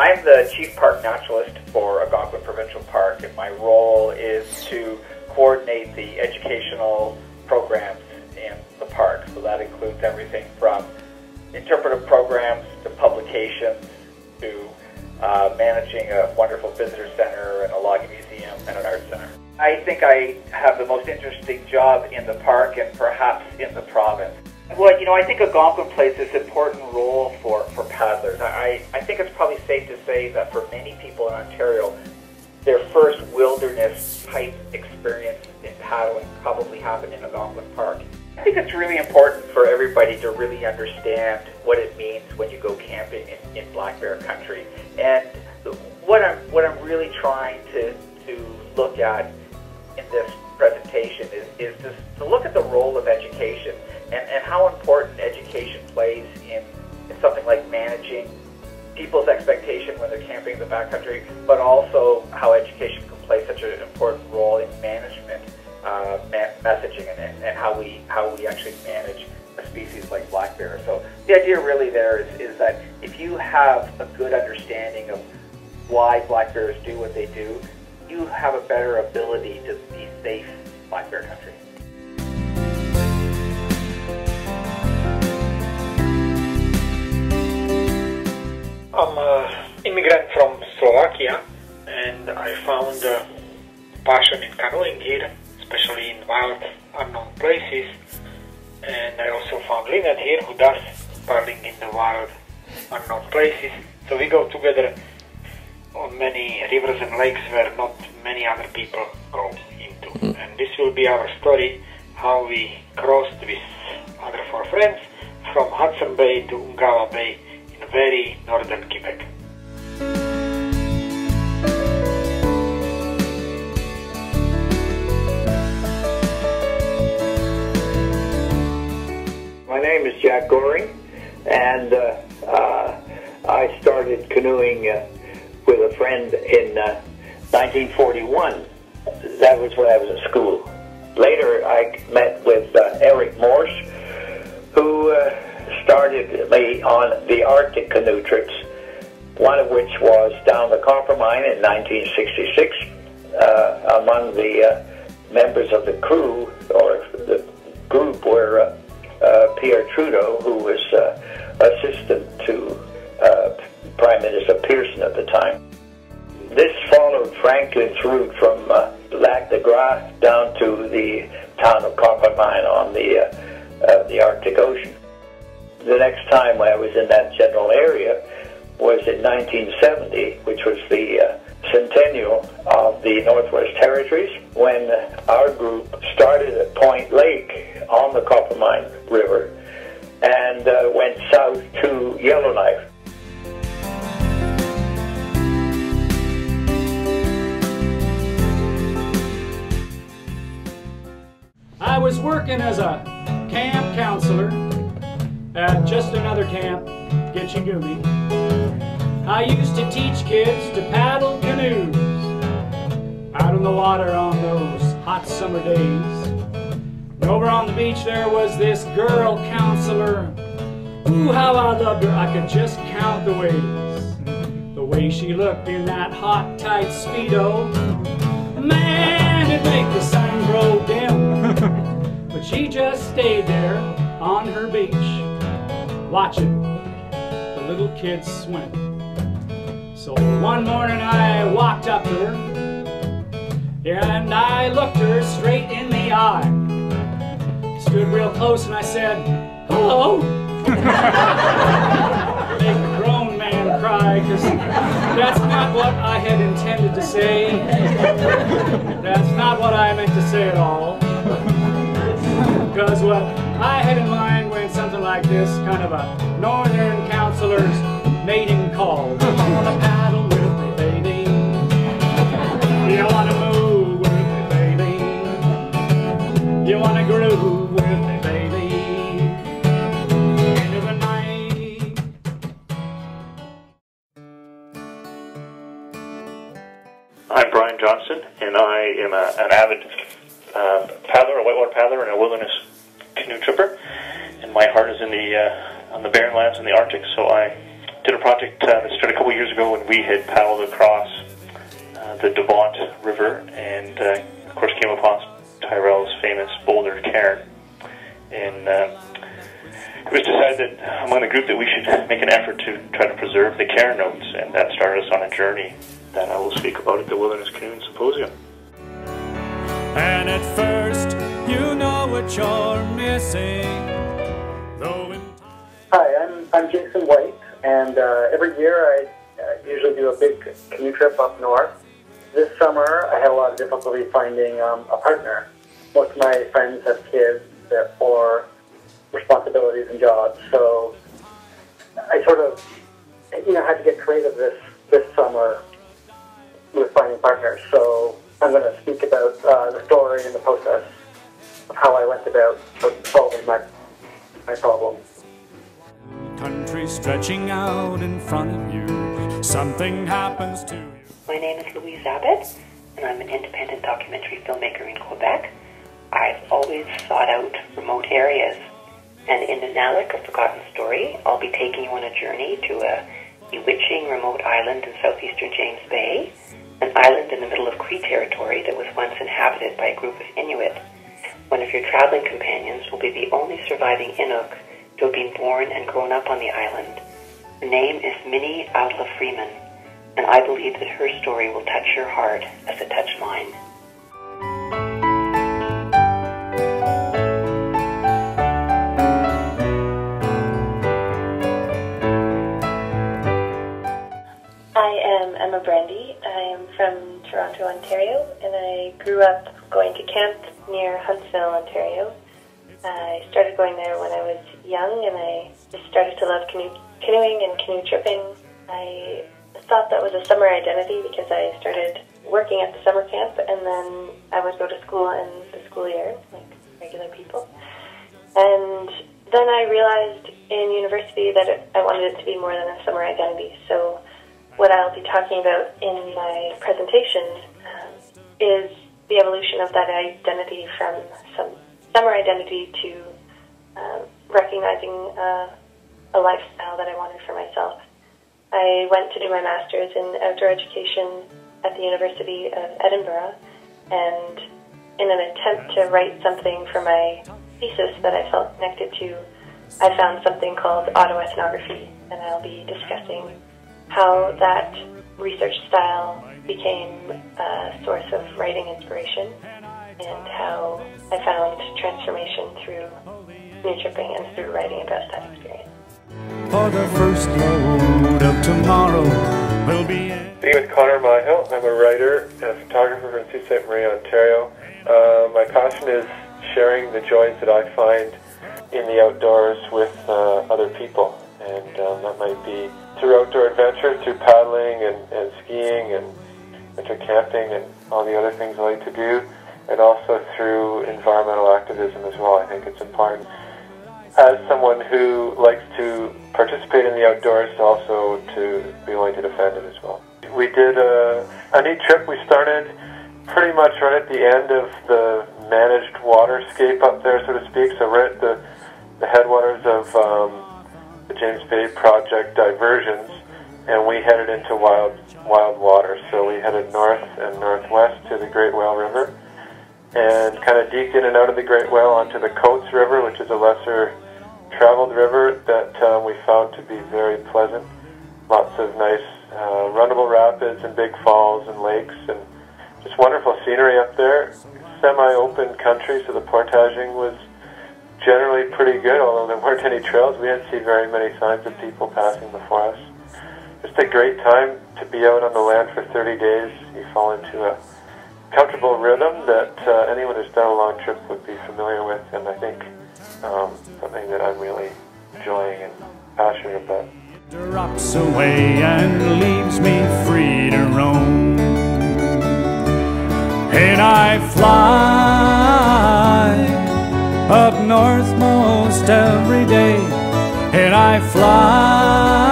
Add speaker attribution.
Speaker 1: I'm the Chief Park Naturalist for Algonquin Provincial Park, and my role is to coordinate the educational programs in the park. So that includes everything from interpretive programs to publications to managing a wonderful visitor center and a logging museum and an art center. I think I have the most interesting job in the park and perhaps in the province. Well, you know, I think Algonquin plays this important role for paddlers. I think it's probably safe to say that for many people in Ontario, their first wilderness-type experience in paddling probably happened in Algonquin Park. I think it's really important for everybody to really understand what it means when you go camping in Black Bear Country. And what I'm really trying to look at in this presentation is to look at the role of education and how important education plays in something like managing people's expectation when they're camping in the backcountry, but also how education can play such an important role in management, messaging, and how we actually manage a species like black bear. So the idea really there is that if you have a good understanding of why black bears do what they do, you have a better ability to be safe in Black Bear Country.
Speaker 2: I'm an immigrant from Slovakia, and I found a passion in canoeing here, especially in wild, unknown places. And I also found Lynette here, who does paddling in the wild, unknown places. So we go together on many rivers and lakes where not many other people go into. And this will be our story, how we crossed with other four friends from Hudson Bay to Ungava Bay in very northern Quebec.
Speaker 3: My name is Jack Goring, and I started canoeing with a friend in 1941. That was when I was in school. Later I met with Eric Morse, who started me on the Arctic canoe trips, one of which was down the Copper Mine in 1966. Among the members of the crew, or the group, were Pierre Trudeau, who was assistant to Prime Minister Pearson at the time. This followed Franklin's route from Lac de Gras down to the town of Copper Mine on the Arctic Ocean. The next time I was in that general area was in 1970, which was the centennial of the Northwest Territories, when our group started at Point Lake on the Copper Mine River and went south to Yellowknife.
Speaker 4: I was working as a camp counselor at just another camp, Gitchigumi. I used to teach kids to paddle canoes out in the water on those hot summer days. And over on the beach there was this girl counselor. Ooh, how I loved her, I could just count the ways. The way she looked in that hot, tight Speedo. Man, it'd make the sun grow dim. But she just stayed there on her beach, watching the little kids swim. So one morning I walked up to her, and I looked her straight in the eye. Stood real close and I said, "Hello." Make a grown man cry, because that's not what I had intended to say. That's not what I meant to say at all. Because what I had in mind when something like this, kind of a northern counselor's mating call. You wanna paddle with me, baby? You wanna move with me, baby? You wanna groove with me, baby? Into the night.
Speaker 5: I'm Brian Johnson, and I am an avid paddler, a whitewater paddler, and a wilderness canoe tripper. And my heart is in on the barren lands in the Arctic, so I did a project that started a couple years ago when we had paddled across the Devont River and, of course, came upon Tyrell's famous boulder cairn. And it was decided that among the group that we should make an effort to try to preserve the cairn notes, and that started us on a journey that I will speak about at the Wilderness Canoe Symposium.
Speaker 4: And at first, you know what you're missing.
Speaker 6: Hi, I'm Jason White, and every year I usually do a big canoe trip up north. This summer I had a lot of difficulty finding a partner. Most of my friends have kids, therefore responsibilities and jobs, so I sort of had to get creative this summer with finding partners. So I'm going to speak about the story and the process of how I went about solving my problem.
Speaker 4: Country stretching out in front of you, something happens to you.
Speaker 7: My name is Louise Abbott, and I'm an independent documentary filmmaker in Quebec. I've always sought out remote areas, and in Now Like a Forgotten Story, I'll be taking you on a journey to a bewitching remote island in southeastern James Bay, an island in the middle of Cree territory that was once inhabited by a group of Inuit. One of your traveling companions will be the only surviving Inuk to have been born and grown up on the island. Her name is Minnie Outla Freeman, and I believe that her story will touch your heart as it touched mine.
Speaker 8: I am Emma Brandy. I am from Toronto, Ontario, and I grew up going to camp near Huntsville, Ontario. I started going there when I was young, and I just started to love canoeing and canoe tripping. I thought that was a summer identity because I started working at the summer camp, and then I would go to school in the school year, like regular people. And then I realized in university that I wanted it to be more than a summer identity. So what I'll be talking about in my presentation is the evolution of that identity from some summer identity to recognizing a lifestyle that I wanted for myself. I went to do my master's in outdoor education at the University of Edinburgh, and in an attempt to write something for my thesis that I felt connected to, I found something called autoethnography, and I'll be discussing how that research style became a source of writing inspiration, and how I found transformation through canoe tripping and through writing about that experience.
Speaker 4: For the first load of tomorrow will be in.
Speaker 9: My name is Connor Myhill. I'm a writer and a photographer in Sault Ste. Marie, Ontario. My passion is sharing the joys that I find in the outdoors with other people, and that might be through outdoor adventure, through paddling and skiing and winter camping and all the other things I like to do, and also through environmental activism as well. I think it's important as someone who likes to participate in the outdoors also to be willing to defend it as well. We did a neat trip. We started pretty much right at the end of the managed waterscape up there, so to speak, so right at the headwaters of the James Bay Project diversions, and we headed into wild water. So we headed north and northwest to the Great Whale River, and kind of deked in and out of the Great Whale onto the Coates River, which is a lesser traveled river that we found to be very pleasant. Lots of nice runnable rapids and big falls and lakes, and just wonderful scenery up there. Semi-open country, so the portaging was generally pretty good, although there weren't any trails. We didn't see very many signs of people passing before us. Just a great time to be out on the land for 30 days. You fall into a comfortable rhythm that anyone who's done a long trip would be familiar with, and I think something that I'm really enjoying and passionate about.
Speaker 4: Drops away and leaves me free to roam, and I fly up north most every day, and I fly